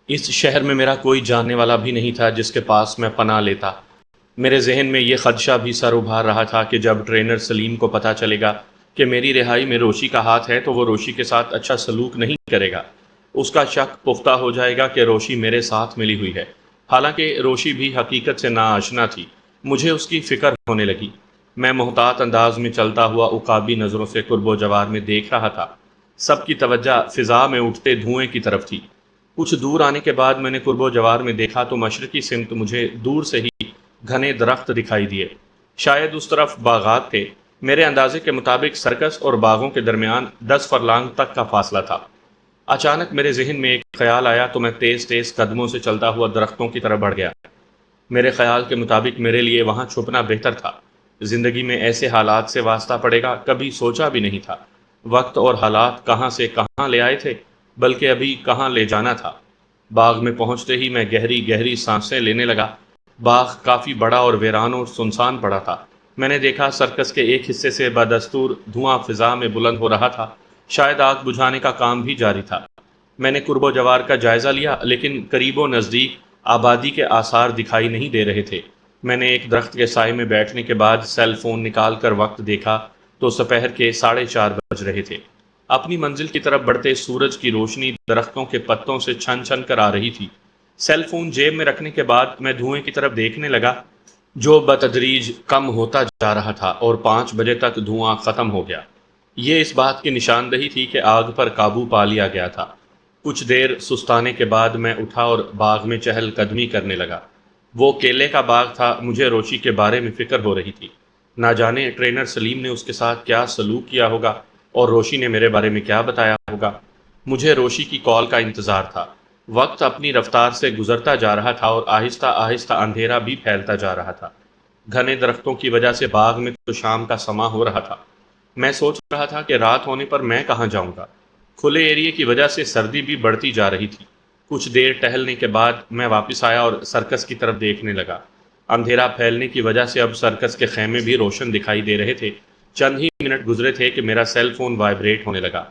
اس شہر میں میرا کوئی جاننے والا بھی نہیں تھا جس کے پاس میں پناہ لیتا۔ میرے ذہن میں یہ خدشہ بھی سر ابھار رہا تھا کہ جب ٹرینر سلیم کو پتہ چلے گا کہ میری رہائی میں روشی کا ہاتھ ہے تو وہ روشی کے ساتھ اچھا سلوک نہیں کرے گا۔ اس کا شک پختہ ہو جائے گا کہ روشی میرے ساتھ ملی ہوئی ہے، حالانکہ روشی بھی حقیقت سے ناآشنا تھی۔ مجھے اس کی فکر ہونے لگی۔ میں محتاط انداز میں چلتا ہوا عقابی نظروں سے قرب و جوار میں دیکھ رہا تھا۔ سب کی توجہ فضا میں اٹھتے دھوئیں کی طرف تھی۔ کچھ دور آنے کے بعد میں نے قرب و جوار میں دیکھا تو مشرقی سمت مجھے دور سے ہی گھنے درخت دکھائی دیے۔ شاید اس طرف باغات تھے۔ میرے اندازے کے مطابق سرکس اور باغوں کے درمیان 10 فرلانگ تک کا فاصلہ تھا۔ اچانک میرے ذہن میں ایک خیال آیا تو میں تیز تیز قدموں سے چلتا ہوا درختوں کی طرف بڑھ گیا۔ میرے خیال کے مطابق میرے لیے وہاں چھپنا بہتر تھا۔ زندگی میں ایسے حالات سے واسطہ پڑے گا کبھی سوچا بھی نہیں تھا۔ وقت اور حالات کہاں سے کہاں لے آئے تھے، بلکہ ابھی کہاں لے جانا تھا۔ باغ میں پہنچتے ہی میں گہری گہری سانسیں لینے لگا۔ باغ کافی بڑا اور ویران اور سنسان پڑا تھا۔ میں نے دیکھا سرکس کے ایک حصے سے بدستور دھواں فضا میں بلند ہو رہا تھا، شاید آگ بجھانے کا کام بھی جاری تھا۔ میں نے قرب و جوار کا جائزہ لیا، لیکن قریب و نزدیک آبادی کے آثار دکھائی نہیں دے رہے تھے۔ میں نے ایک درخت کے سائے میں بیٹھنے کے بعد سیل فون نکال کر وقت دیکھا تو دوپہر کے 4:30 بج رہے تھے۔ اپنی منزل کی طرف بڑھتے سورج کی روشنی درختوں کے پتوں سے چھن چھن کر آ رہی تھی۔ سیل فون جیب میں رکھنے کے بعد میں دھوئیں کی طرف دیکھنے لگا جو بتدریج کم ہوتا جا رہا تھا اور 5 بجے تک دھواں ختم ہو گیا۔ یہ اس بات کی نشاندہی تھی کہ آگ پر قابو پا لیا گیا تھا۔ کچھ دیر سستانے کے بعد میں اٹھا اور باغ میں چہل قدمی کرنے لگا۔ وہ کیلے کا باغ تھا۔ مجھے روشی کے بارے میں فکر ہو رہی تھی۔ نہ جانے ٹرینر سلیم نے اس کے ساتھ کیا سلوک کیا ہوگا اور روشی نے میرے بارے میں کیا بتایا ہوگا۔ مجھے روشی کی کال کا انتظار تھا۔ وقت اپنی رفتار سے گزرتا جا رہا تھا اور آہستہ آہستہ اندھیرا بھی پھیلتا جا رہا تھا۔ گھنے درختوں کی وجہ سے باغ میں تو شام کا سما ہو رہا تھا۔ میں سوچ رہا تھا کہ رات ہونے پر میں کہاں جاؤں گا۔ کھلے ایریے کی وجہ سے سردی بھی بڑھتی جا رہی تھی۔ کچھ دیر ٹہلنے کے بعد میں واپس آیا اور سرکس کی طرف دیکھنے لگا۔ اندھیرا پھیلنے کی وجہ سے اب سرکس کے خیمے بھی روشن دکھائی دے رہے تھے۔ چند ہی منٹ گزرے تھے کہ میرا سیل فون وائبریٹ ہونے لگا۔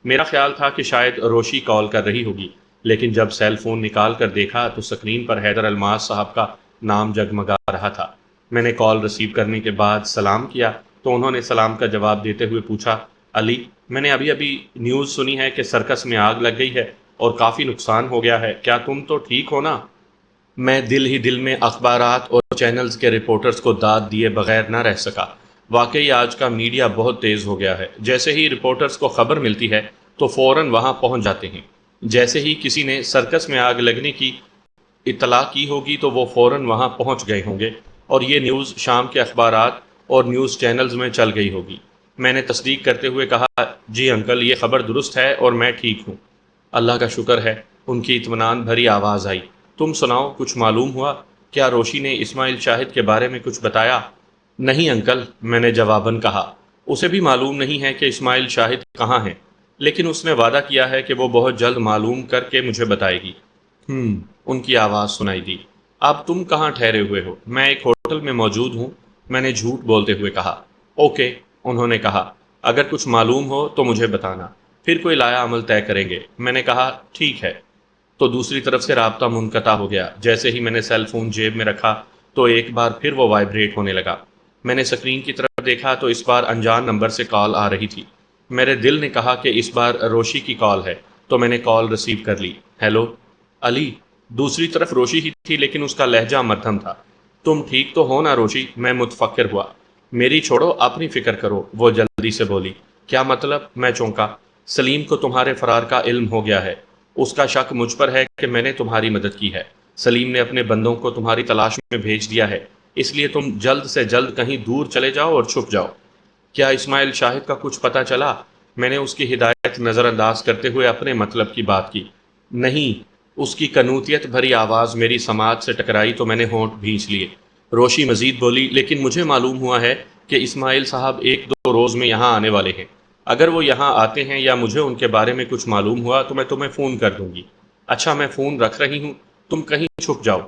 میرا خیال تھا کہ شاید روشی کال کر رہی ہوگی، لیکن جب سیل فون نکال کر دیکھا تو سکرین پر حیدر الماس صاحب کا نام جگمگا رہا تھا۔ میں نے کال ریسیو کرنے کے بعد سلام کیا تو انہوں نے سلام کا جواب دیتے ہوئے پوچھا، علی، میں نے ابھی نیوز سنی ہے کہ سرکس میں آگ لگ گئی ہے اور کافی نقصان ہو گیا ہے، کیا تم تو ٹھیک ہو نا؟ میں دل ہی دل میں اخبارات اور چینلز کے رپورٹرز کو داد دیے بغیر نہ رہ سکا۔ واقعی آج کا میڈیا بہت تیز ہو گیا ہے۔ جیسے ہی رپورٹرز کو خبر ملتی ہے تو فوراً وہاں پہنچ جاتے ہیں۔ جیسے ہی کسی نے سرکس میں آگ لگنے کی اطلاع کی ہوگی تو وہ فوراً وہاں پہنچ گئے ہوں گے اور یہ نیوز شام کے اخبارات اور نیوز چینلز میں چل گئی ہوگی۔ میں نے تصدیق کرتے ہوئے کہا، جی انکل، یہ خبر درست ہے اور میں ٹھیک ہوں۔ اللہ کا شکر ہے، ان کی اطمینان بھری آواز آئی۔ تم سناؤ، کچھ معلوم ہوا؟ کیا روشی نے اسماعیل شاہد کے بارے میں کچھ بتایا؟ نہیں انکل، میں نے جواباً کہا، اسے بھی معلوم نہیں ہے کہ اسماعیل شاہد کہاں ہیں، لیکن اس نے وعدہ کیا ہے کہ وہ بہت جلد معلوم کر کے مجھے بتائے گی۔ ان کی آواز سنائی دی۔ اب تم کہاں ٹھہرے ہوئے ہو؟ میں ایک ہوٹل میں موجود ہوں، میں نے جھوٹ بولتے ہوئے کہا۔ اوکے، انہوں نے کہا، اگر کچھ معلوم ہو تو مجھے بتانا، پھر کوئی لایا عمل طے کریں گے۔ میں نے کہا، ٹھیک ہے۔ تو دوسری طرف سے رابطہ منقطع ہو گیا۔ جیسے ہی میں نے سیل فون جیب میں رکھا تو ایک بار پھر وہ وائبریٹ ہونے لگا۔ میں نے سکرین کی طرف دیکھا تو اس بار انجان نمبر سے کال آ رہی تھی۔ میرے دل نے کہا کہ اس بار روشی کی کال ہے، تو میں نے کال ریسیو کر لی۔ ہیلو علی۔ دوسری طرف روشی ہی تھی، لیکن اس کا لہجہ مدھم تھا۔ تم ٹھیک تو ہو نا روشی؟ میں متفکر ہوا۔ میری چھوڑو، اپنی فکر کرو، وہ جلدی سے بولی۔ کیا مطلب؟ میں چونکا۔ سلیم کو تمہارے فرار کا علم ہو گیا ہے۔ اس کا شک مجھ پر ہے کہ میں نے تمہاری مدد کی ہے۔ سلیم نے اپنے بندوں کو تمہاری تلاش میں بھیج دیا ہے، اس لیے تم جلد سے جلد کہیں دور چلے جاؤ اور چھپ جاؤ۔ کیا اسماعیل شاہد کا کچھ پتہ چلا؟ میں نے اس کی ہدایت نظر انداز کرتے ہوئے اپنے مطلب کی بات کی۔ نہیں۔ اس کی کنوتیت بھری آواز میری سماعت سے ٹکرائی تو میں نے ہونٹ بھینچ لیے۔ روشی مزید بولی، لیکن مجھے معلوم ہوا ہے کہ اسماعیل صاحب 1-2 روز میں یہاں آنے والے ہیں۔ اگر وہ یہاں آتے ہیں یا مجھے ان کے بارے میں کچھ معلوم ہوا تو میں تمہیں فون کر دوں گی۔ اچھا، میں فون رکھ رہی ہوں، تم کہیں چھپ جاؤ۔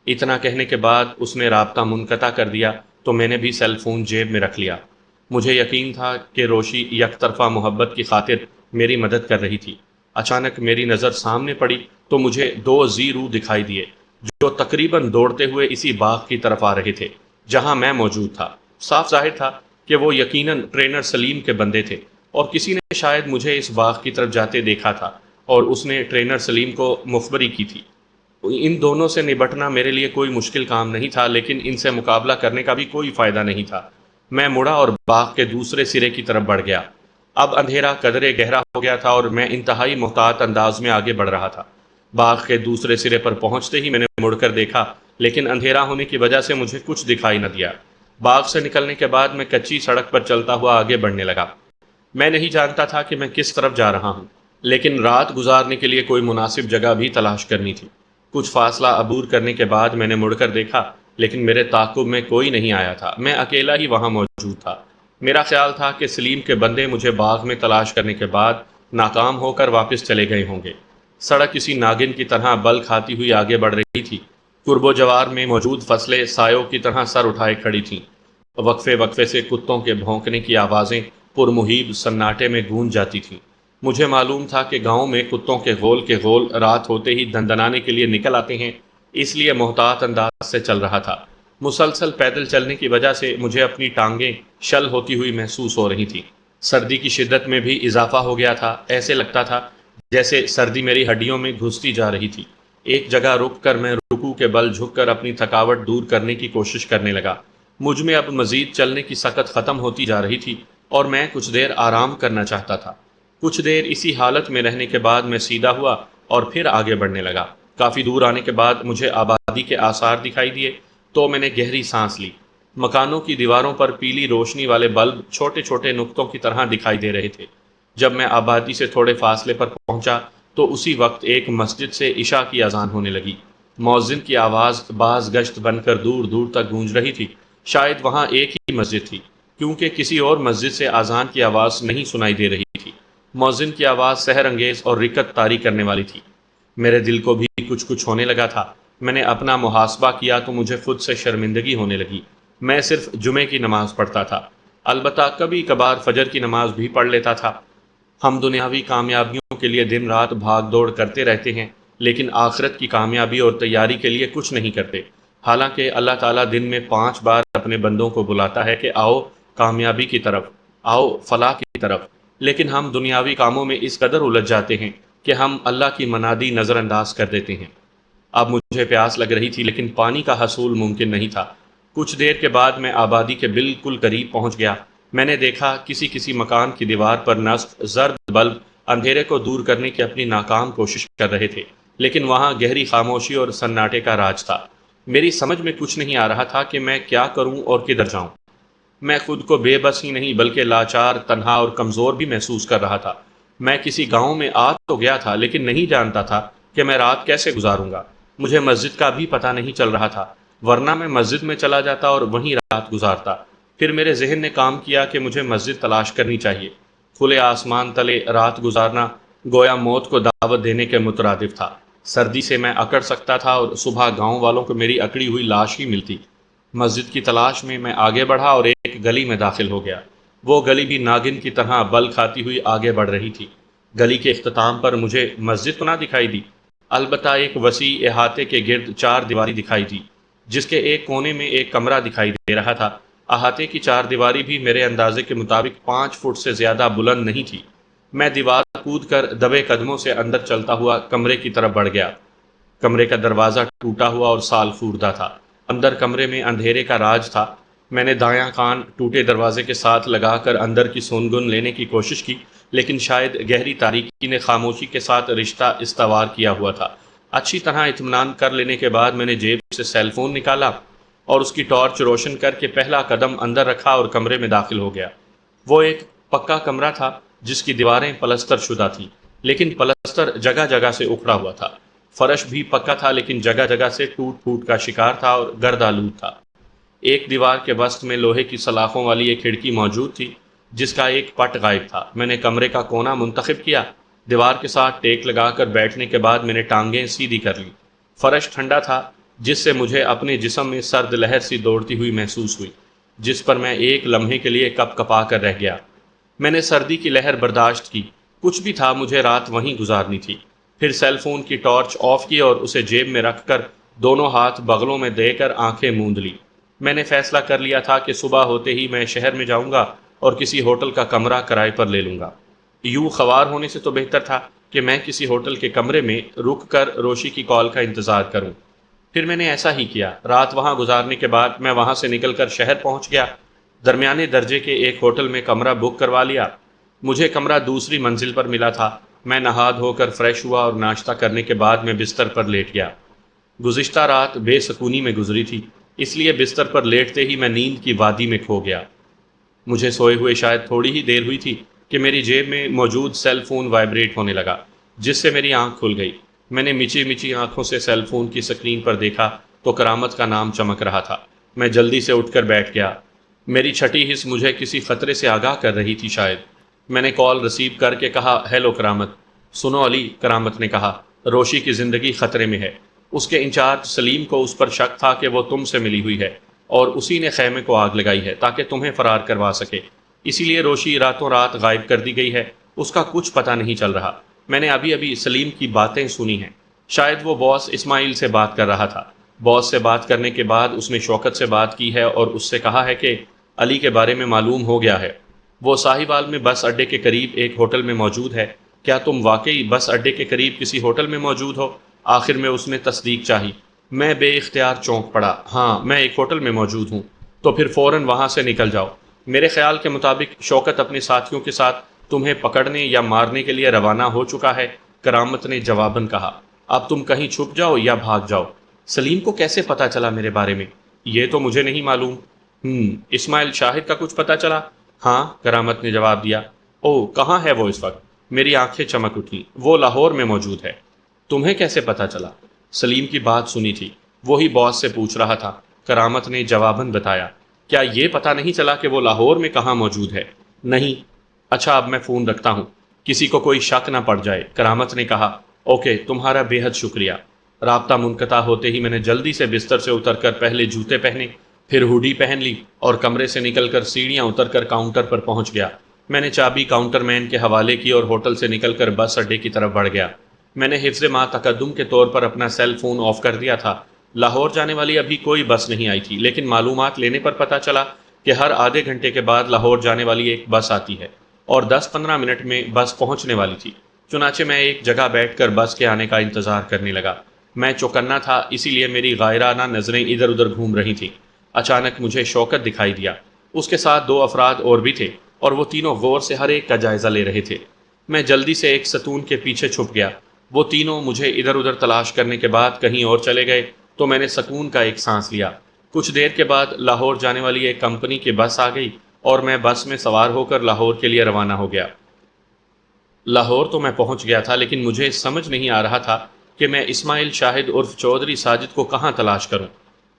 اتنا کہنے کے بعد اس نے رابطہ منقطع کر دیا تو میں نے بھی سیل فون جیب میں رکھ لیا۔ مجھے یقین تھا کہ روشی یک طرفہ محبت کی خاطر میری مدد کر رہی تھی۔ اچانک میری نظر سامنے پڑی تو مجھے دو زیرو دکھائی دیے جو تقریباً دوڑتے ہوئے اسی باغ کی طرف آ رہے تھے جہاں میں موجود تھا۔ صاف ظاہر تھا کہ وہ یقیناً ٹرینر سلیم کے بندے تھے اور کسی نے شاید مجھے اس باغ کی طرف جاتے دیکھا تھا اور اس نے ٹرینر سلیم کو مخبری کی تھی۔ ان دونوں سے نبٹنا میرے لیے کوئی مشکل کام نہیں تھا، لیکن ان سے مقابلہ کرنے کا بھی کوئی فائدہ نہیں تھا۔ میں مڑا اور باغ کے دوسرے سرے کی طرف بڑھ گیا۔ اب اندھیرا قدرے گہرا ہو گیا تھا اور میں انتہائی محتاط انداز میں آگے بڑھ رہا تھا۔ باغ کے دوسرے سرے پر پہنچتے ہی میں نے مڑ کر دیکھا، لیکن اندھیرا ہونے کی وجہ سے مجھے کچھ دکھائی نہ دیا۔ باغ سے نکلنے کے بعد میں کچی سڑک پر چلتا ہوا آگے بڑھنے لگا۔ میں نہیں جانتا تھا کہ میں کس طرف جا رہا ہوں، لیکن رات گزارنے کے لیے کوئی مناسب جگہ بھی تلاش کرنی تھی۔ کچھ فاصلہ عبور کرنے کے بعد میں نے مڑ کر دیکھا، لیکن میرے تعاقب میں کوئی نہیں آیا تھا۔ میں اکیلا ہی وہاں موجود تھا۔ میرا خیال تھا کہ سلیم کے بندے مجھے باغ میں تلاش کرنے کے بعد ناکام ہو کر واپس چلے گئے ہوں گے۔ سڑک کسی ناگن کی طرح بل کھاتی ہوئی آگے بڑھ رہی تھی۔ قرب و جوار میں موجود فصلیں سایوں کی طرح سر اٹھائے کھڑی تھیں۔ وقفے وقفے سے کتوں کے بھونکنے کی آوازیں پرمہیب سناٹے میں گونج جاتی تھیں۔ مجھے معلوم تھا کہ گاؤں میں کتوں کے غول رات ہوتے ہی دندنانے کے لیے نکل آتے ہیں، اس لیے محتاط انداز سے چل رہا تھا۔ مسلسل پیدل چلنے کی وجہ سے مجھے اپنی ٹانگیں شل ہوتی ہوئی محسوس ہو رہی تھیں۔ سردی کی شدت میں بھی اضافہ ہو گیا تھا۔ ایسے لگتا تھا جیسے سردی میری ہڈیوں میں گھستی جا رہی تھی۔ ایک جگہ رک کر میں رکوع کے بل جھک کر اپنی تھکاوٹ دور کرنے کی کوشش کرنے لگا۔ مجھ میں اب مزید چلنے کی سکت ختم ہوتی جا رہی تھی اور میں کچھ دیر آرام کرنا چاہتا تھا۔ کچھ دیر اسی حالت میں رہنے کے بعد میں سیدھا ہوا اور پھر آگے بڑھنے لگا۔ کافی دور آنے کے بعد مجھے آبادی کے آثار دکھائی دیے تو میں نے گہری سانس لی۔ مکانوں کی دیواروں پر پیلی روشنی والے بلب چھوٹے چھوٹے نقطوں کی طرح دکھائی دے رہے تھے۔ جب میں آبادی سے تھوڑے فاصلے پر پہنچا تو اسی وقت ایک مسجد سے عشاء کی اذان ہونے لگی۔ مؤذن کی آواز باز گشت بن کر دور دور تک گونج رہی تھی۔ شاید وہاں ایک ہی مسجد تھی، کیونکہ کسی اور مسجد سے اذان کی آواز نہیں سنائی دے رہی تھی۔ مؤذن کی آواز سحر انگیز اور رکت طاری کرنے والی تھی۔ میرے دل کو بھی کچھ ہونے لگا تھا۔ میں نے اپنا محاسبہ کیا تو مجھے خود سے شرمندگی ہونے لگی۔ میں صرف جمعے کی نماز پڑھتا تھا، البتہ کبھی کبھار فجر کی نماز بھی پڑھ لیتا تھا۔ ہم دنیاوی کامیابیوں کے لیے دن رات بھاگ دوڑ کرتے رہتے ہیں، لیکن آخرت کی کامیابی اور تیاری کے لیے کچھ نہیں کرتے۔ حالانکہ اللہ تعالیٰ دن میں 5 بار اپنے بندوں کو بلاتا ہے کہ آؤ کامیابی کی طرف، آؤ فلاح کی طرف، لیکن ہم دنیاوی کاموں میں اس قدر الجھ جاتے ہیں کہ ہم اللہ کی منادی نظر انداز کر دیتے ہیں۔ اب مجھے پیاس لگ رہی تھی، لیکن پانی کا حصول ممکن نہیں تھا۔ کچھ دیر کے بعد میں آبادی کے بالکل قریب پہنچ گیا۔ میں نے دیکھا کسی مکان کی دیوار پر نصب زرد بلب اندھیرے کو دور کرنے کی اپنی ناکام کوشش کر رہے تھے، لیکن وہاں گہری خاموشی اور سناٹے کا راج تھا۔ میری سمجھ میں کچھ نہیں آ رہا تھا کہ میں کیا کروں اور کدھر جاؤں۔ میں خود کو بے بس ہی نہیں بلکہ لاچار، تنہا اور کمزور بھی محسوس کر رہا تھا۔ میں کسی گاؤں میں آ تو گیا تھا، لیکن نہیں جانتا تھا کہ میں رات کیسے گزاروں گا۔ مجھے مسجد کا بھی پتہ نہیں چل رہا تھا، ورنہ میں مسجد میں چلا جاتا اور وہیں رات گزارتا۔ پھر میرے ذہن نے کام کیا کہ مجھے مسجد تلاش کرنی چاہیے۔ کھلے آسمان تلے رات گزارنا گویا موت کو دعوت دینے کے مترادف تھا۔ سردی سے میں اکڑ سکتا تھا اور صبح گاؤں والوں کو میری اکڑی ہوئی لاش ہی ملتی۔ مسجد کی تلاش میں آگے بڑھا اور ایک گلی میں داخل ہو گیا۔ وہ گلی بھی ناگن کی طرح بل کھاتی ہوئی آگے بڑھ رہی تھی۔ گلی کے اختتام پر مجھے مسجد تو نہ دکھائی دی، البتہ ایک وسیع احاطے کے گرد 4 دیواری دکھائی دی، جس کے ایک کونے میں ایک کمرہ دکھائی دے رہا تھا۔ احاطے کی 4 دیواری بھی میرے اندازے کے مطابق 5 فٹ سے زیادہ بلند نہیں تھی۔ میں دیوار کود کر دبے قدموں سے اندر چلتا ہوا کمرے کی طرف بڑھ گیا۔ کمرے کا دروازہ ٹوٹا ہوا اور سال خوردہ تھا۔ اندر کمرے میں اندھیرے کا راج تھا۔ میں نے دایاں کان ٹوٹے دروازے کے ساتھ لگا کر اندر کی سونگن لینے کی کوشش کی، لیکن شاید گہری تاریکی نے خاموشی کے ساتھ رشتہ استوار کیا ہوا تھا۔ اچھی طرح اطمینان کر لینے کے بعد میں نے جیب سے سیل فون نکالا اور اس کی ٹارچ روشن کر کے پہلا قدم اندر رکھا اور کمرے میں داخل ہو گیا۔ وہ ایک پکا کمرہ تھا جس کی دیواریں پلستر شدہ تھیں، لیکن پلستر جگہ جگہ سے اکھڑا ہوا تھا۔ فرش بھی پکا تھا، لیکن جگہ جگہ سے ٹوٹ پھوٹ کا شکار تھا اور گرد آلود تھا۔ ایک دیوار کے وسط میں لوہے کی سلاخوں والی ایک کھڑکی موجود تھی جس کا ایک پٹ غائب تھا۔ میں نے کمرے کا کونا منتخب کیا۔ دیوار کے ساتھ ٹیک لگا کر بیٹھنے کے بعد میں نے ٹانگیں سیدھی کر لیں۔ فرش ٹھنڈا تھا جس سے مجھے اپنے جسم میں سرد لہر سی دوڑتی ہوئی محسوس ہوئی، جس پر میں ایک لمحے کے لیے کپ کپا کر رہ گیا۔ میں نے سردی کی لہر برداشت کی، کچھ بھی تھا مجھے رات وہیں گزارنی تھی۔ پھر سیل فون کی ٹارچ آف کی اور اسے جیب میں رکھ کر دونوں ہاتھ بغلوں میں دے کر آنکھیں موند لی۔ میں نے فیصلہ کر لیا تھا کہ صبح ہوتے ہی میں شہر میں جاؤں گا اور کسی ہوٹل کا کمرہ کرائے پر لے لوں گا۔ یوں خوار ہونے سے تو بہتر تھا کہ میں کسی ہوٹل کے کمرے میں رک کر روشی کی کال کا انتظار کروں۔ پھر میں نے ایسا ہی کیا۔ رات وہاں گزارنے کے بعد میں وہاں سے نکل کر شہر پہنچ گیا۔ درمیانے درجے کے ایک ہوٹل میں کمرہ بک کروا لیا۔ مجھے کمرہ دوسری منزل پر ملا تھا۔ میں نہا دھو کر فریش ہوا اور ناشتہ کرنے کے بعد میں بستر پر لیٹ گیا۔ گزشتہ رات بے سکونی میں گزری تھی، اس لیے بستر پر لیٹتے ہی میں نیند کی وادی میں کھو گیا۔ مجھے سوئے ہوئے شاید تھوڑی ہی دیر ہوئی تھی کہ میری جیب میں موجود سیل فون وائبریٹ ہونے لگا، جس سے میری آنکھ کھل گئی۔ میں نے مچی مچی آنکھوں سے سیل فون کی سکرین پر دیکھا تو کرامت کا نام چمک رہا تھا۔ میں جلدی سے اٹھ کر بیٹھ گیا۔ میری چھٹی حس مجھے کسی خطرے سے آگاہ کر رہی تھی شاید۔ میں نے کال ریسیو کر کے کہا، ہیلو کرامت۔ سنو علی، کرامت نے کہا، روشی کی زندگی خطرے میں ہے۔ اس کے انچارج سلیم کو اس پر شک تھا کہ وہ تم سے ملی ہوئی ہے اور اسی نے خیمے کو آگ لگائی ہے تاکہ تمہیں فرار کروا سکے۔ اسی لیے روشی راتوں رات غائب کر دی گئی ہے، اس کا کچھ پتہ نہیں چل رہا۔ میں نے ابھی سلیم کی باتیں سنی ہیں۔ شاید وہ باس اسماعیل سے بات کر رہا تھا۔ باس سے بات کرنے کے بعد اس نے شوکت سے بات کی ہے اور اس سے کہا ہے کہ علی کے بارے میں معلوم ہو گیا ہے۔ وہ ساہیوال میں بس اڈے کے قریب ایک ہوٹل میں موجود ہے۔ کیا تم واقعی بس اڈے کے قریب کسی ہوٹل میں موجود ہو؟ آخر میں اس نے تصدیق چاہی۔ میں بے اختیار چونک پڑا۔ ہاں، میں ایک ہوٹل میں موجود ہوں۔ تو پھر فوراً وہاں سے نکل جاؤ۔ میرے خیال کے مطابق شوکت اپنے ساتھیوں کے ساتھ تمہیں پکڑنے یا مارنے کے لیے روانہ ہو چکا ہے، کرامت نے جواباً کہا۔ اب تم کہیں چھپ جاؤ یا بھاگ جاؤ۔ سلیم کو کیسے پتا چلا میرے بارے میں؟ یہ تو مجھے نہیں معلوم۔ اسماعیل شاہد کا کچھ پتا چلا؟ ہاں، کرامت نے جواب دیا۔ او، کہاں ہے وہ اس وقت؟ میری آنکھیں چمک اٹھیں۔ وہ لاہور میں موجود ہے۔ تمہیں کیسے پتا چلا؟ سلیم کی بات سنی تھی، وہی باس سے پوچھ رہا تھا، کرامت نے جواباً بتایا۔ کیا یہ پتا نہیں چلا کہ وہ لاہور میں کہاں موجود ہے؟ نہیں۔ اچھا، اب میں فون رکھتا ہوں، کسی کو کوئی شک نہ پڑ جائے، کرامت نے کہا۔ اوکے، تمہارا بے حد شکریہ۔ رابطہ منقطع ہوتے ہی میں نے جلدی سے بستر سے اتر کر پہلے جوتے پہنے، پھر ہوڈی پہن لی اور کمرے سے نکل کر سیڑھیاں اتر کر کاؤنٹر پر پہنچ گیا۔ میں نے چابی کاؤنٹر مین کے حوالے کی اور ہوٹل سے نکل کر بس اڈے کی طرف بڑھ گیا۔ میں نے حفظ ما تقدم کے طور پر اپنا سیل فون آف کر دیا تھا۔ لاہور جانے والی ابھی کوئی بس نہیں آئی تھی، لیکن معلومات لینے پر پتہ چلا کہ ہر آدھے گھنٹے کے بعد لاہور جانے والی ایک بس آتی ہے اور 10-15 منٹ میں بس پہنچنے والی تھی۔ چنانچہ میں ایک جگہ بیٹھ کر بس کے آنے کا انتظار کرنے لگا۔ میں چوکنا تھا، اسی لیے میری غائرانہ نظریں ادھر ادھر گھوم رہی تھیں۔ اچانک مجھے شوکت دکھائی دیا۔ اس کے ساتھ 2 افراد اور بھی تھے اور وہ تینوں غور سے ہر ایک کا جائزہ لے رہے تھے۔ میں جلدی سے ایک ستون کے پیچھے چھپ گیا۔ وہ تینوں مجھے ادھر ادھر تلاش کرنے کے بعد کہیں اور چلے گئے تو میں نے سکون کا ایک سانس لیا۔ کچھ دیر کے بعد لاہور جانے والی ایک کمپنی کی بس آ گئی اور میں بس میں سوار ہو کر لاہور کے لیے روانہ ہو گیا۔ لاہور تو میں پہنچ گیا تھا، لیکن مجھے سمجھ نہیں آ رہا تھا کہ میں اسماعیل شاہد عرف چودھری ساجد کو کہاں تلاش کروں۔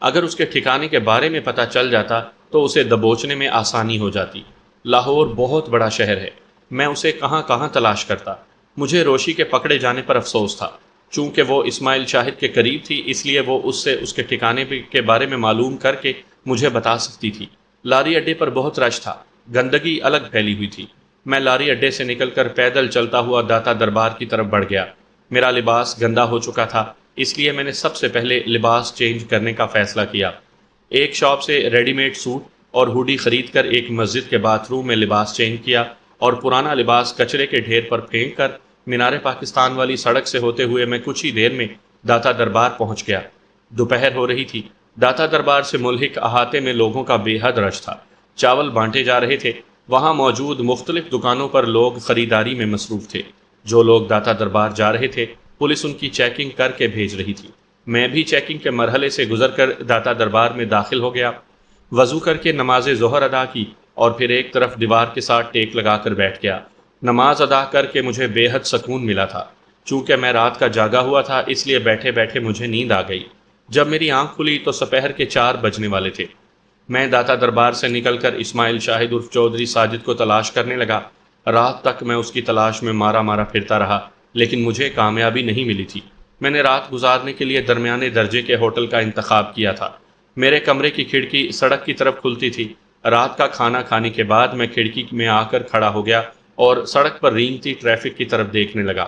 اگر اس کے ٹھکانے کے بارے میں پتہ چل جاتا تو اسے دبوچنے میں آسانی ہو جاتی۔ لاہور بہت بڑا شہر ہے، میں اسے کہاں کہاں تلاش کرتا۔ مجھے روشی کے پکڑے جانے پر افسوس تھا۔ چونکہ وہ اسماعیل شاہد کے قریب تھی، اس لیے وہ اس سے اس کے ٹھکانے کے بارے میں معلوم کر کے مجھے بتا سکتی تھی۔ لاری اڈے پر بہت رش تھا، گندگی الگ پھیلی ہوئی تھی۔ میں لاری اڈے سے نکل کر پیدل چلتا ہوا داتا دربار کی طرف بڑھ گیا۔ میرا لباس گندا ہو چکا تھا، اس لیے میں نے سب سے پہلے لباس چینج کرنے کا فیصلہ کیا۔ ایک شاپ سے ریڈی میڈ سوٹ اور ہوڈی خرید کر ایک مسجد کے باتھ روم میں لباس چینج کیا اور پرانا لباس کچرے کے ڈھیر پر پھینک کر مینار پاکستان والی سڑک سے ہوتے ہوئے میں کچھ ہی دیر میں داتا دربار پہنچ گیا۔ دوپہر ہو رہی تھی۔ داتا دربار سے ملحق احاطے میں لوگوں کا بے حد رش تھا۔ چاول بانٹے جا رہے تھے۔ وہاں موجود مختلف دکانوں پر لوگ خریداری میں مصروف تھے۔ جو لوگ داتا دربار جا رہے تھے، پولیس ان کی چیکنگ کر کے بھیج رہی تھی۔ میں بھی چیکنگ کے مرحلے سے گزر کر داتا دربار میں داخل ہو گیا۔ وضو کر کے نماز ظہر ادا کی اور پھر ایک طرف دیوار کے ساتھ ٹیک لگا کر بیٹھ گیا۔ نماز ادا کر کے مجھے بے حد سکون ملا تھا۔ چونکہ میں رات کا جاگا ہوا تھا، اس لیے بیٹھے بیٹھے مجھے نیند آ گئی۔ جب میری آنکھ کھلی تو سپہر کے 4 بجنے والے تھے۔ میں داتا دربار سے نکل کر اسماعیل شاہد عرف چودھری ساجد کو تلاش کرنے لگا۔ رات تک میں اس کی تلاش میں مارا مارا پھرتا رہا، لیکن مجھے کامیابی نہیں ملی تھی۔ میں نے رات گزارنے کے لیے درمیانے درجے کے ہوٹل کا انتخاب کیا تھا۔ میرے کمرے کی کھڑکی سڑک کی طرف کھلتی تھی۔ رات کا کھانا کھانے کے بعد میں کھڑکی میں آ کر کھڑا ہو گیا اور سڑک پر رینگتی ٹریفک کی طرف دیکھنے لگا۔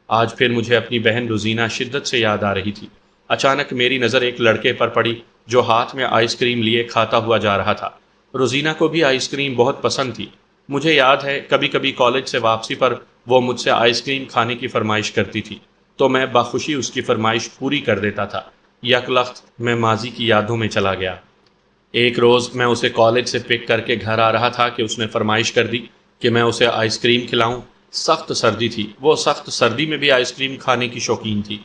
آج پھر مجھے اپنی بہن روزینہ شدت سے یاد آ رہی تھی۔ اچانک میری نظر ایک لڑکے پر پڑی جو ہاتھ میں آئس کریم لیے کھاتا ہوا جا رہا تھا۔ روزینہ کو بھی آئس کریم بہت پسند تھی۔ مجھے یاد ہے کبھی کبھی کالج سے واپسی پر وہ مجھ سے آئس کریم کھانے کی فرمائش کرتی تھی تو میں بخوشی اس کی فرمائش پوری کر دیتا تھا۔ یک لخت میں ماضی کی یادوں میں چلا گیا۔ ایک روز میں اسے کالج سے پک کر کے گھر آ رہا تھا کہ اس نے فرمائش کر دی کہ میں اسے آئس کریم کھلاؤں۔ سخت سردی تھی، وہ سخت سردی میں بھی آئس کریم کھانے کی شوقین تھی۔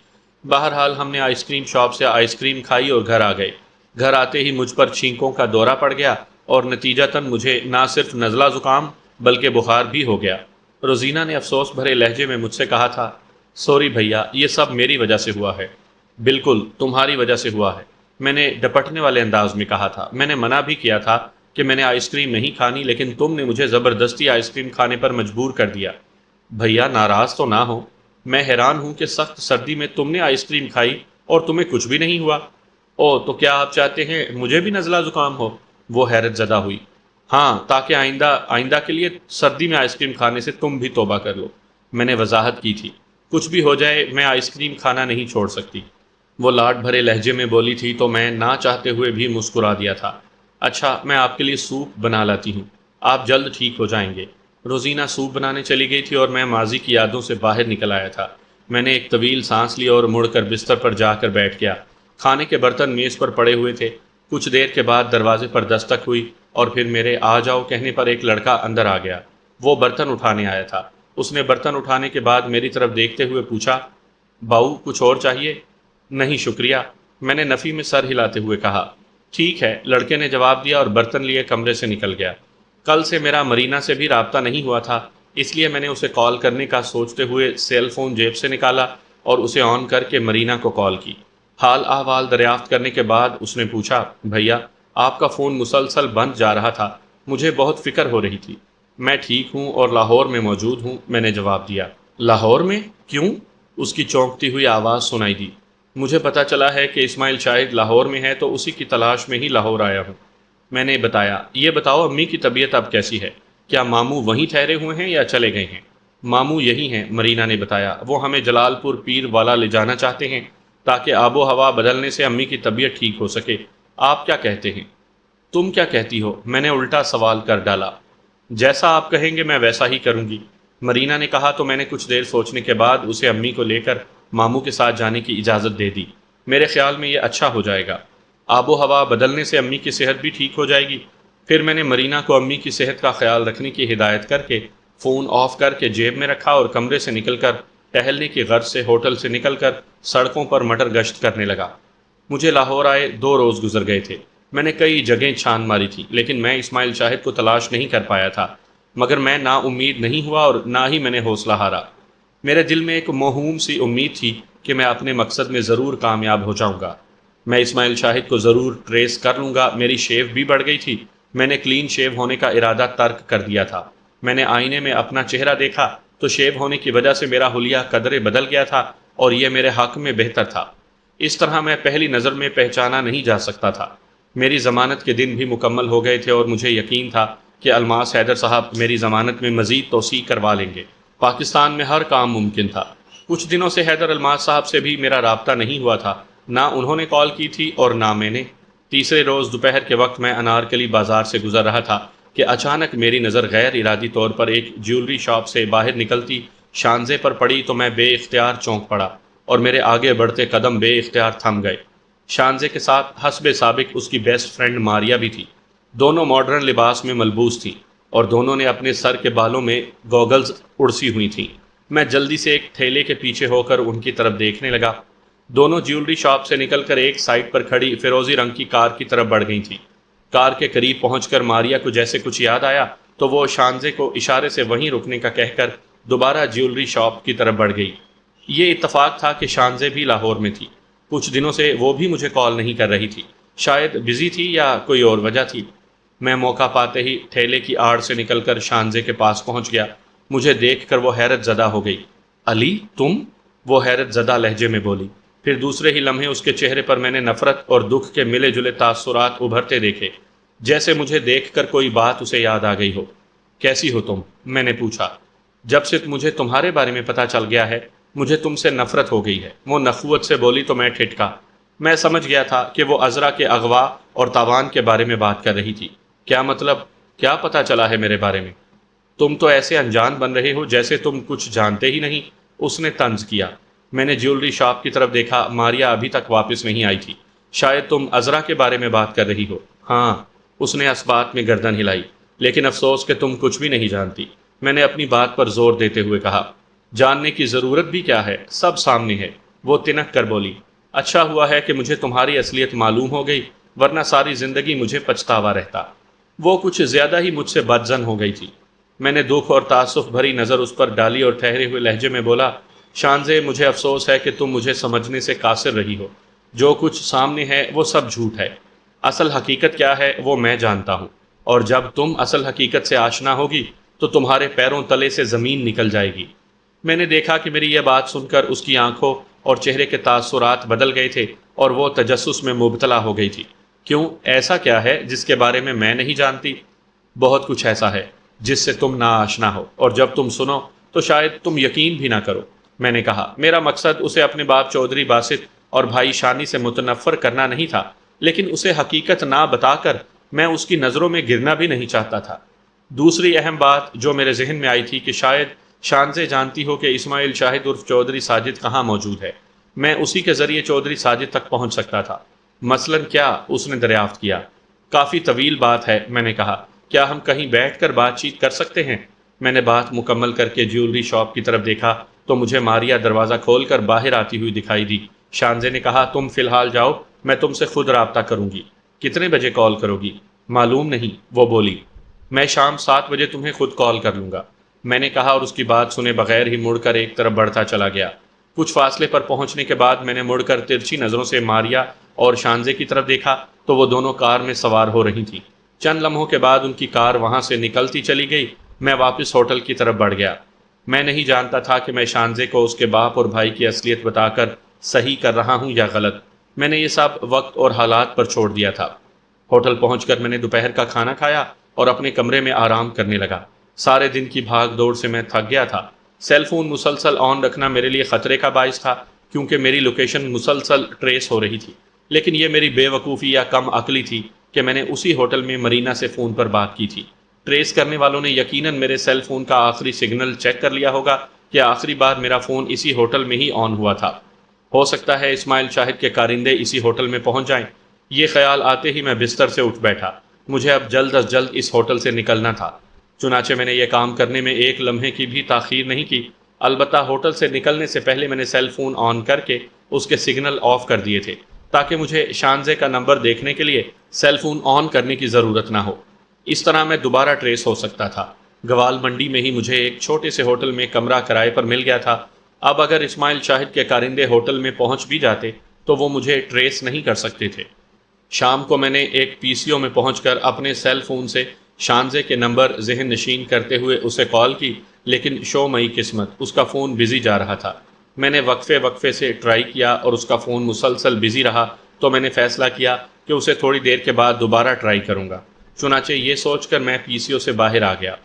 بہرحال ہم نے آئس کریم شاپ سے آئس کریم کھائی اور گھر آ گئے۔ گھر آتے ہی مجھ پر چھینکوں کا دورہ پڑ گیا اور نتیجتاً مجھے نہ صرف نزلہ زکام بلکہ بخار بھی ہو گیا۔ روزینہ نے افسوس بھرے لہجے میں مجھ سے کہا تھا، سوری بھیا، یہ سب میری وجہ سے ہوا ہے۔ بالکل تمہاری وجہ سے ہوا ہے، میں نے ڈپٹنے والے انداز میں کہا تھا۔ میں نے منع بھی کیا تھا کہ میں نے آئس کریم نہیں کھانی، لیکن تم نے مجھے زبردستی آئس کریم کھانے پر مجبور کر دیا۔ بھیا ناراض تو نہ ہو، میں حیران ہوں کہ سخت سردی میں تم نے آئس کریم کھائی اور تمہیں کچھ بھی نہیں ہوا۔ او تو کیا آپ چاہتے ہیں مجھے بھی نزلہ زکام ہو؟ وہ حیرت زدہ ہوئی۔ ہاں، تاکہ آئندہ کے لیے سردی میں آئس کریم کھانے سے تم بھی توبہ کر لو۔ میں نے وضاحت کی تھی، کچھ بھی ہو جائے میں آئس کریم کھانا نہیں چھوڑ سکتی۔ وہ لاڈ بھرے لہجے میں بولی تھی تو میں نہ چاہتے ہوئے بھی مسکرا دیا تھا۔ اچھا، میں آپ کے لیے سوپ بنا لاتی ہوں، آپ جلد ٹھیک ہو جائیں گے۔ روزینہ سوپ بنانے چلی گئی تھی اور میں ماضی کی یادوں سے باہر نکل آیا تھا۔ میں نے ایک طویل سانس لی اور مڑ کر بستر پر جا کر بیٹھ گیا۔ کھانے کے برتن میز پر پڑے ہوئے تھے۔ کچھ دیر کے بعد دروازے پر دستک ہوئی اور پھر میرے آ جاؤ کہنے پر ایک لڑکا اندر آ گیا۔ وہ برتن اٹھانے آیا تھا۔ اس نے برتن اٹھانے کے بعد میری طرف دیکھتے ہوئے پوچھا، باؤ کچھ اور چاہیے؟ نہیں شکریہ، میں نے نفی میں سر ہلاتے ہوئے کہا۔ ٹھیک ہے، لڑکے نے جواب دیا اور برتن لیے کمرے سے نکل گیا۔ کل سے میرا مرینا سے بھی رابطہ نہیں ہوا تھا، اس لیے میں نے اسے کال کرنے کا سوچتے ہوئے سیل فون جیب سے نکالا اور اسے آن کر کے مرینا کو کال کی۔ حال احوال دریافت کرنے کے بعد اس نے پوچھا، بھیا آپ کا فون مسلسل بند جا رہا تھا، مجھے بہت فکر ہو رہی تھی۔ میں ٹھیک ہوں اور لاہور میں موجود ہوں، میں نے جواب دیا۔ لاہور میں؟ کیوں؟ اس کی چونکتی ہوئی آواز سنائی دی۔ مجھے پتا چلا ہے کہ اسماعیل شاہد لاہور میں ہے تو اسی کی تلاش میں ہی لاہور آیا ہوں۔ میں نے بتایا، یہ بتاؤ امی کی طبیعت اب کیسی ہے؟ کیا ماموں وہیں ٹھہرے ہوئے ہیں یا چلے گئے ہیں؟ ماموں یہی ہیں، مرینا نے بتایا، وہ ہمیں جلال پور پیر والا لے جانا چاہتے ہیں تاکہ آب و ہوا بدلنے سے امی کی طبیعت ٹھیک ہو سکے۔ آپ کیا کہتے ہیں؟ تم کیا کہتی ہو؟ میں نے الٹا سوال کر ڈالا۔ جیسا آپ کہیں گے میں ویسا ہی کروں گی، مرینا نے کہا تو میں نے کچھ دیر سوچنے کے بعد اسے امی کو لے کر ماموں کے ساتھ جانے کی اجازت دے دی۔ میرے خیال میں یہ اچھا ہو جائے گا، آب و ہوا بدلنے سے امی کی صحت بھی ٹھیک ہو جائے گی۔ پھر میں نے مرینا کو امی کی صحت کا خیال رکھنے کی ہدایت کر کے فون آف کر کے جیب میں رکھا اور کمرے سے نکل کر ٹہلنے کی غرض سے ہوٹل سے نکل کر سڑکوں پر مٹر گشت کرنے لگا۔ مجھے لاہور آئے 2 روز گزر گئے تھے۔ میں نے کئی جگہیں چھان ماری تھی لیکن میں اسماعیل شاہد کو تلاش نہیں کر پایا تھا، مگر میں نا امید نہیں ہوا اور نہ ہی میں نے حوصلہ ہارا۔ میرے دل میں ایک موہوم سی امید تھی کہ میں اپنے مقصد میں ضرور کامیاب ہو جاؤں گا، میں اسماعیل شاہد کو ضرور ٹریس کر لوں گا۔ میری شیو بھی بڑھ گئی تھی، میں نے کلین شیو ہونے کا ارادہ ترک کر دیا تھا۔ میں نے آئینے میں اپنا چہرہ دیکھا تو شیو ہونے کی وجہ سے میرا حلیہ قدرے بدل گیا تھا اور یہ میرے حق میں بہتر تھا۔ اس طرح میں پہلی نظر میں پہچانا نہیں جا سکتا تھا۔ میری ضمانت کے دن بھی مکمل ہو گئے تھے اور مجھے یقین تھا کہ الماس حیدر صاحب میری ضمانت میں مزید توسیع کروا لیں گے۔ پاکستان میں ہر کام ممکن تھا۔ کچھ دنوں سے حیدر الماس صاحب سے بھی میرا رابطہ نہیں ہوا تھا، نہ انہوں نے کال کی تھی اور نہ میں نے۔ تیسرے روز دوپہر کے وقت میں انارکلی بازار سے گزر رہا تھا کہ اچانک میری نظر غیر ارادی طور پر ایک جیولری شاپ سے باہر نکلتی شانزے پر پڑی تو میں بے اختیار چونک پڑا اور میرے آگے بڑھتے قدم بے اختیار تھم گئے۔ شانزے کے ساتھ حسب سابق اس کی بیسٹ فرینڈ ماریا بھی تھی۔ دونوں ماڈرن لباس میں ملبوس تھیں اور دونوں نے اپنے سر کے بالوں میں گوگلز اڑسی ہوئی تھیں۔ میں جلدی سے ایک ٹھیلے کے پیچھے ہو کر ان کی طرف دیکھنے لگا۔ دونوں جیولری شاپ سے نکل کر ایک سائڈ پر کھڑی فیروزی رنگ کی کار کی طرف بڑھ گئی تھیں۔ کار کے قریب پہنچ کر ماریا کو جیسے کچھ یاد آیا تو وہ شانزے کو اشارے سے وہیں رکنے کا کہہ کر دوبارہ جیولری شاپ کی طرف بڑھ گئی۔ یہ اتفاق تھا کہ شانزے بھی لاہور میں تھی۔ کچھ دنوں سے وہ بھی مجھے کال نہیں کر رہی تھی، شاید بزی تھی یا کوئی اور وجہ تھی۔ میں موقع پاتے ہی ٹھیلے کی آڑ سے نکل کر شانزے کے پاس پہنچ گیا۔ مجھے دیکھ کر وہ حیرت زدہ ہو گئی۔ علی تم؟ وہ حیرت زدہ لہجے میں بولی۔ پھر دوسرے ہی لمحے اس کے چہرے پر میں نے نفرت اور دکھ کے ملے جلے تاثرات ابھرتے دیکھے، جیسے مجھے دیکھ کر کوئی بات اسے یاد آ گئی ہو۔ کیسی ہو تم؟ میں نے پوچھا۔ جب سے مجھے تمہارے بارے میں پتہ چل گیا ہے مجھے تم سے نفرت ہو گئی ہے۔ وہ نخوت سے بولی تو میں ٹھٹکا۔ میں سمجھ گیا تھا کہ وہ عذرا کے اغوا اور تاوان کے بارے میں بات کر رہی تھی۔ کیا مطلب؟ کیا پتہ چلا ہے میرے بارے میں؟ تم تو ایسے انجان بن رہے ہو جیسے تم کچھ جانتے ہی نہیں، اس نے طنز کیا۔ میں نے جیولری شاپ کی طرف دیکھا، ماریا ابھی تک واپس نہیں آئی تھی۔ شاید تم عذرا کے بارے میں بات کر رہی ہو۔ ہاں، اس نے اس بات میں گردن ہلائی، لیکن افسوس کہ تم کچھ بھی نہیں جانتی، میں نے اپنی بات پر زور دیتے ہوئے کہا۔ جاننے کی ضرورت بھی کیا ہے، سب سامنے ہے، وہ تنک کر بولی۔ اچھا ہوا ہے کہ مجھے تمہاری اصلیت معلوم ہو گئی، ورنہ ساری زندگی مجھے پچھتاوا رہتا۔ وہ کچھ زیادہ ہی مجھ سے بدظن ہو گئی تھی۔ میں نے دکھ اور تاسف بھری نظر اس پر ڈالی اور ٹھہرے ہوئے لہجے میں بولا، شانزے، مجھے افسوس ہے کہ تم مجھے سمجھنے سے قاصر رہی ہو۔ جو کچھ سامنے ہے وہ سب جھوٹ ہے۔ اصل حقیقت کیا ہے وہ میں جانتا ہوں، اور جب تم اصل حقیقت سے آشنا ہوگی تو تمہارے پیروں تلے سے زمین نکل جائے گی۔ میں نے دیکھا کہ میری یہ بات سن کر اس کی آنکھوں اور چہرے کے تاثرات بدل گئے تھے اور وہ تجسس میں مبتلا ہو گئی تھی۔ کیوں؟ ایسا کیا ہے جس کے بارے میں نہیں جانتی؟ بہت کچھ ایسا ہے جس سے تم نا آشنا ہو، اور جب تم سنو تو شاید تم یقین بھی نہ کرو۔ میں نے کہا، میرا مقصد اسے اپنے باپ چودھری باسط اور بھائی شانی سے متنفر کرنا نہیں تھا، لیکن اسے حقیقت نہ بتا کر میں اس کی نظروں میں گرنا بھی نہیں چاہتا تھا۔ دوسری اہم بات جو میرے ذہن میں آئی تھی کہ شاید شانزے جانتی ہو کہ اسماعیل شاہد عرف چودھری ساجد کہاں موجود ہے۔ میں اسی کے ذریعے چودھری ساجد تک پہنچ سکتا تھا۔ مثلاً کیا؟ اس نے دریافت کیا۔ کافی طویل بات ہے، میں نے کہا۔ کیا ہم کہیں بیٹھ کر بات چیت کر سکتے ہیں؟ میں نے بات مکمل کر کے جیولری شاپ کی طرف دیکھا تو مجھے ماریا دروازہ کھول کر باہر آتی ہوئی دکھائی دی۔ شانزے نے کہا، تم فی الحال جاؤ، میں تم سے خود رابطہ کروں گی۔ کتنے بجے کال کرو گی؟ معلوم نہیں، وہ بولی۔ میں شام 7 بجے تمہیں خود کال کر لوں گا، میں نے کہا، اور اس کی بات سنے بغیر ہی مڑ کر ایک طرف بڑھتا چلا گیا۔ کچھ فاصلے پر پہنچنے کے بعد میں نے مڑ کر ترچھی نظروں سے ماریا اور شانزے کی طرف دیکھا تو وہ دونوں کار میں سوار ہو رہی تھیں۔ چند لمحوں کے بعد ان کی کار وہاں سے نکلتی چلی گئی۔ میں واپس ہوٹل کی طرف بڑھ گیا۔ میں نہیں جانتا تھا کہ میں شانزے کو اس کے باپ اور بھائی کی اصلیت بتا کر صحیح کر رہا ہوں یا غلط۔ میں نے یہ سب وقت اور حالات پر چھوڑ دیا تھا۔ ہوٹل پہنچ کر میں نے دوپہر کا کھانا کھایا اور اپنے کمرے میں آرام کرنے لگا۔ سارے دن کی بھاگ دوڑ سے میں تھک گیا تھا۔ سیل فون مسلسل آن رکھنا میرے لیے خطرے کا باعث تھا، کیونکہ میری لوکیشن مسلسل ٹریس ہو رہی تھی۔ لیکن یہ میری بے وقوفی یا کم عقلی تھی کہ میں نے اسی ہوٹل میں مرینا سے فون پر بات کی تھی۔ ٹریس کرنے والوں نے یقیناً میرے سیل فون کا آخری سگنل چیک کر لیا ہوگا کہ آخری بار میرا فون اسی ہوٹل میں ہی آن ہوا تھا۔ ہو سکتا ہے اسماعیل شاہد کے کارندے اسی ہوٹل میں پہنچ جائیں۔ یہ خیال آتے ہی میں بستر سے اٹھ بیٹھا۔ مجھے اب جلد از جلد اس ہوٹل سے نکلنا تھا۔ چنانچہ میں نے یہ کام کرنے میں ایک لمحے کی بھی تاخیر نہیں کی۔ البتہ ہوٹل سے نکلنے سے پہلے میں نے سیل فون آن کر کے اس کے سگنل آف کر دیے تھے، تاکہ مجھے شانزے کا نمبر دیکھنے کے لیے سیل فون آن کرنے کی ضرورت نہ ہو۔ اس طرح میں دوبارہ ٹریس ہو سکتا تھا۔ گوال منڈی میں ہی مجھے ایک چھوٹے سے ہوٹل میں کمرہ کرائے پر مل گیا تھا۔ اب اگر اسماعیل شاہد کے کارندے ہوٹل میں پہنچ بھی جاتے تو وہ مجھے ٹریس نہیں کر سکتے تھے۔ شام کو میں نے ایک پی سی او میں پہنچ کر اپنے سیل فون سے شانزے کے نمبر ذہن نشین کرتے ہوئے اسے کال کی، لیکن شومئی قسمت، اس کا فون بزی جا رہا تھا۔ میں نے وقفے سے ٹرائی کیا اور اس کا فون مسلسل بزی رہا، تو میں نے فیصلہ کیا کہ اسے تھوڑی دیر کے بعد دوبارہ ٹرائی کروں گا۔ چنانچہ یہ سوچ کر میں پی سی او سے باہر آ گیا۔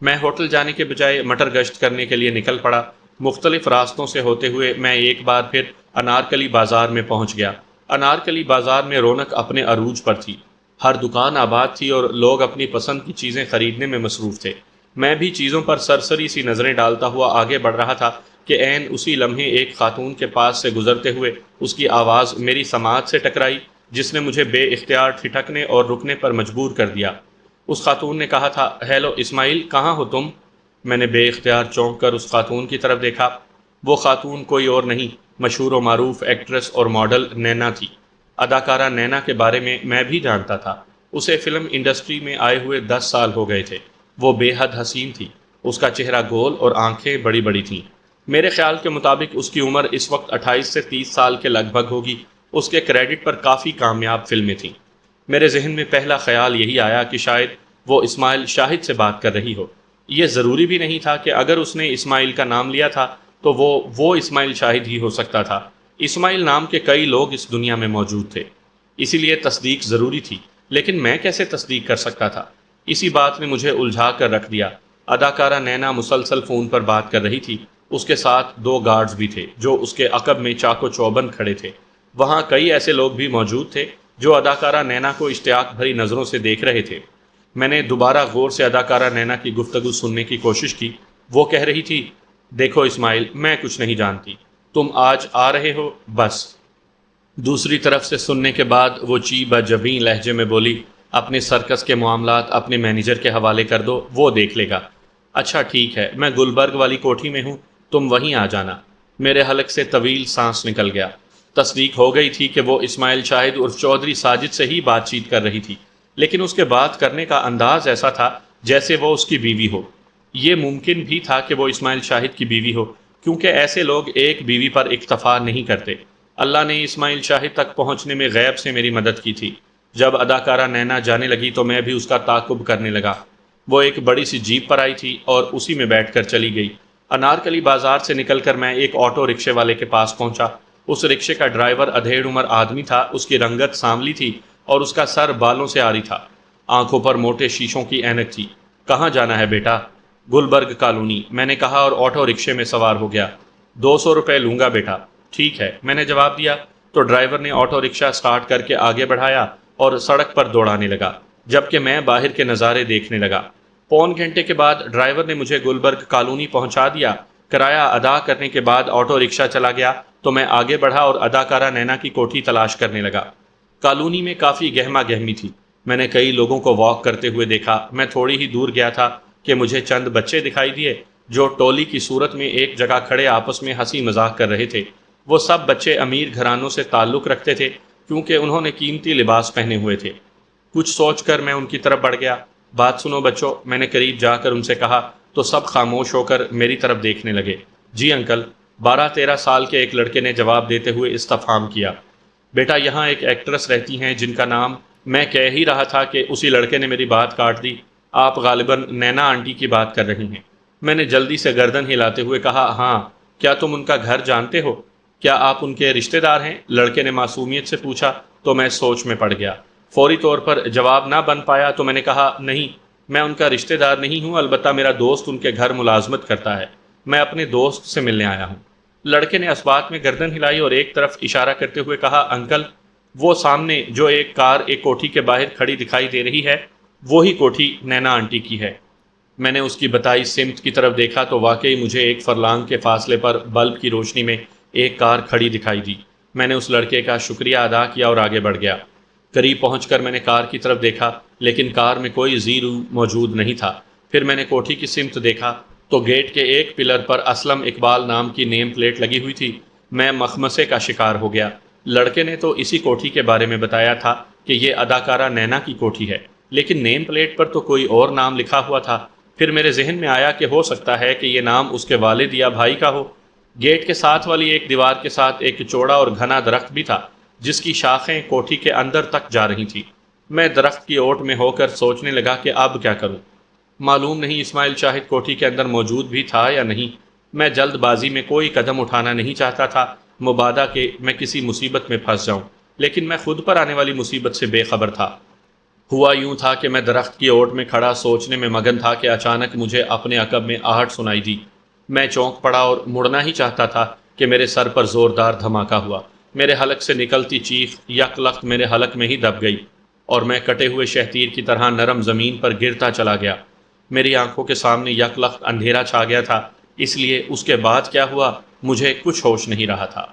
میں ہوٹل جانے کے بجائے مٹر گشت کرنے کے لیے نکل پڑا۔ مختلف راستوں سے ہوتے ہوئے میں ایک بار پھر انارکلی بازار میں پہنچ گیا۔ انارکلی بازار میں رونق اپنے عروج پر تھی۔ ہر دکان آباد تھی اور لوگ اپنی پسند کی چیزیں خریدنے میں مصروف تھے۔ میں بھی چیزوں پر سرسری سی نظریں ڈالتا ہوا آگے بڑھ رہا تھا کہ عین اسی لمحے ایک خاتون کے پاس سے گزرتے ہوئے اس کی آواز میری سماعت سے ٹکرائی، جس نے مجھے بے اختیار ٹھٹکنے اور رکنے پر مجبور کر دیا۔ اس خاتون نے کہا تھا، ہیلو اسماعیل، کہاں ہو تم؟ میں نے بے اختیار چونک کر اس خاتون کی طرف دیکھا۔ وہ خاتون کوئی اور نہیں، مشہور و معروف ایکٹریس اور ماڈل نینا تھی۔ اداکارہ نینا کے بارے میں بھی جانتا تھا۔ اسے فلم انڈسٹری میں آئے ہوئے 10 سال ہو گئے تھے۔ وہ بے حد حسین تھی۔ اس کا چہرہ گول اور آنکھیں بڑی بڑی تھیں۔ میرے خیال کے مطابق اس کی عمر اس وقت 28 سے 30 سال کے لگ بھگ ہوگی۔ اس کے کریڈٹ پر کافی کامیاب فلمیں تھیں۔ میرے ذہن میں پہلا خیال یہی آیا کہ شاید وہ اسماعیل شاہد سے بات کر رہی ہو۔ یہ ضروری بھی نہیں تھا کہ اگر اس نے اسماعیل کا نام لیا تھا تو وہ اسماعیل شاہد ہی ہو سکتا تھا۔ اسماعیل نام کے کئی لوگ اس دنیا میں موجود تھے، اسی لیے تصدیق ضروری تھی۔ لیکن میں کیسے تصدیق کر سکتا تھا؟ اسی بات نے مجھے الجھا کر رکھ دیا۔ اداکارہ نینا مسلسل فون پر بات کر رہی تھی۔ اس کے ساتھ 2 گارڈز بھی تھے جو اس کے عقب میں چاق و چوبند کھڑے تھے۔ وہاں کئی ایسے لوگ بھی موجود تھے جو اداکارہ نینا کو اشتیاق بھری نظروں سے دیکھ رہے تھے۔ میں نے دوبارہ غور سے اداکارہ نینا کی گفتگو سننے کی کوشش کی۔ وہ کہہ رہی تھی، دیکھو اسماعیل، میں کچھ نہیں جانتی، تم آج آ رہے ہو بس۔ دوسری طرف سے سننے کے بعد وہ چیبہ جبیں لہجے میں بولی، اپنے سرکس کے معاملات اپنے مینیجر کے حوالے کر دو، وہ دیکھ لے گا۔ اچھا ٹھیک ہے، میں گلبرگ والی کوٹھی میں ہوں، تم وہیں آ جانا۔ میرے حلق سے طویل سانس نکل گیا۔ تصدیق ہو گئی تھی کہ وہ اسماعیل شاہد عرف چودھری ساجد سے ہی بات چیت کر رہی تھی، لیکن اس کے بات کرنے کا انداز ایسا تھا جیسے وہ اس کی بیوی ہو۔ یہ ممکن بھی تھا کہ وہ اسماعیل شاہد کی بیوی ہو، کیونکہ ایسے لوگ ایک بیوی پر اکتفا نہیں کرتے۔ اللہ نے اسماعیل شاہد تک پہنچنے میں غیب سے میری مدد کی تھی۔ جب اداکارہ نینا جانے لگی تو میں بھی اس کا تعاقب کرنے لگا۔ وہ ایک بڑی سی جیپ پر آئی تھی اور اسی میں بیٹھ کر چلی گئی۔ انارکلی بازار سے نکل کر میں ایک آٹو رکشے والے کے پاس پہنچا۔ اس رکشے کا ڈرائیور ادھیڑ عمر آدمی تھا۔ اس کی رنگت سانولی تھی اور اس کا سر بالوں سے عاری تھا۔ آنکھوں پر موٹے شیشوں کی اینک تھی۔ کہاں جانا ہے بیٹا؟ گلبرگ کالونی، میں نے کہا اور آٹو رکشے میں سوار ہو گیا۔ 200 روپے لوں گا بیٹا۔ ٹھیک ہے، میں نے جواب دیا تو ڈرائیور نے آٹو رکشہ سٹارٹ کر کے آگے بڑھایا اور سڑک پر دوڑانے لگا، جبکہ میں باہر کے نظارے دیکھنے لگا۔ پون گھنٹے کے بعد ڈرائیور نے مجھے گلبرگ کالونی پہنچا دیا۔ کرایہ ادا کرنے کے بعد آٹو رکشہ چلا گیا تو میں آگے بڑھا اور اداکارہ نینا کی کوٹھی تلاش کرنے لگا۔ کالونی میں کافی گہما گہمی تھی۔ میں نے کئی لوگوں کو واک کرتے ہوئے دیکھا۔ میں تھوڑی ہی دور گیا تھا کہ مجھے چند بچے دکھائی دیے جو ٹولی کی صورت میں ایک جگہ کھڑے آپس میں ہنسی مذاق کر رہے تھے۔ وہ سب بچے امیر گھرانوں سے تعلق رکھتے تھے کیونکہ انہوں نے قیمتی لباس پہنے ہوئے تھے۔ کچھ سوچ کر میں ان کی طرف بڑھ گیا۔ بات سنو بچوں، میں نے قریب جا کر ان سے کہا تو سب خاموش ہو کر میری طرف دیکھنے لگے۔ جی انکل، 12-13 سال کے ایک لڑکے نے جواب دیتے ہوئے استفہام کیا۔ بیٹا، یہاں ایک ایکٹریس رہتی ہیں جن کا نام… میں کہہ ہی رہا تھا کہ اسی لڑکے نے میری بات کاٹ دی۔ آپ غالباً نینا آنٹی کی بات کر رہی ہیں۔ میں نے جلدی سے گردن ہلاتے ہوئے کہا، ہاں۔ کیا تم ان کا گھر جانتے ہو؟ کیا آپ ان کے رشتہ دار ہیں؟ لڑکے نے معصومیت سے پوچھا تو میں سوچ میں پڑ گیا۔ فوری طور پر جواب نہ بن پایا تو میں نے کہا، نہیں، میں ان کا رشتہ دار نہیں ہوں، البتہ میرا دوست ان کے گھر ملازمت کرتا ہے۔ میں اپنے دوست سے ملنے آیا ہوں۔ لڑکے نے اس بات میں گردن ہلائی اور ایک طرف اشارہ کرتے ہوئے کہا، انکل، وہ سامنے جو ایک کار ایک کوٹھی کے باہر کھڑی دکھائی دے رہی ہے، وہی کوٹھی نینا آنٹی کی ہے۔ میں نے اس کی بتائی سمت کی طرف دیکھا تو واقعی مجھے 1 فرلانگ کے فاصلے پر بلب کی روشنی میں ایک کار کھڑی دکھائی دی۔ میں نے اس لڑکے کا شکریہ ادا کیا اور آگے بڑھ گیا۔ قریب پہنچ کر میں نے کار کی طرف دیکھا، لیکن کار میں کوئی زیرو موجود نہیں تھا۔ پھر میں نے کوٹھی کی سمت دیکھا تو گیٹ کے ایک پلر پر اسلم اقبال نام کی نیم پلیٹ لگی ہوئی تھی۔ میں مخمسے کا شکار ہو گیا۔ لڑکے نے تو اسی کوٹھی کے بارے میں بتایا تھا کہ یہ اداکارہ نینا کی کوٹھی ہے، لیکن نیم پلیٹ پر تو کوئی اور نام لکھا ہوا تھا۔ پھر میرے ذہن میں آیا کہ ہو سکتا ہے کہ یہ نام اس کے والد یا بھائی کا ہو۔ گیٹ کے ساتھ والی ایک دیوار کے ساتھ ایک چوڑا اور گھنا درخت بھی تھا جس کی شاخیں کوٹھی کے اندر تک جا رہی تھیں۔ میں درخت کی اوٹ میں ہو کر سوچنے لگا کہ اب کیا کروں۔ معلوم نہیں اسماعیل شاہد کوٹھی کے اندر موجود بھی تھا یا نہیں۔ میں جلد بازی میں کوئی قدم اٹھانا نہیں چاہتا تھا، مبادا کہ میں کسی مصیبت میں پھنس جاؤں، لیکن میں خود پر آنے والی مصیبت سے بے خبر تھا۔ ہوا یوں تھا کہ میں درخت کی اوٹ میں کھڑا سوچنے میں مگن تھا کہ اچانک مجھے اپنے عقب میں آہٹ سنائی دی۔ میں چونک پڑا اور مڑنا ہی چاہتا تھا کہ میرے سر پر زوردار دھماکہ ہوا۔ میرے حلق سے نکلتی چیخ یک لخت میرے حلق میں ہی دب گئی اور میں کٹے ہوئے شہتیر کی طرح نرم زمین پر گرتا چلا گیا۔ میری آنکھوں کے سامنے یک لخت اندھیرا چھا گیا تھا، اس لیے اس کے بعد کیا ہوا مجھے کچھ ہوش نہیں رہا تھا۔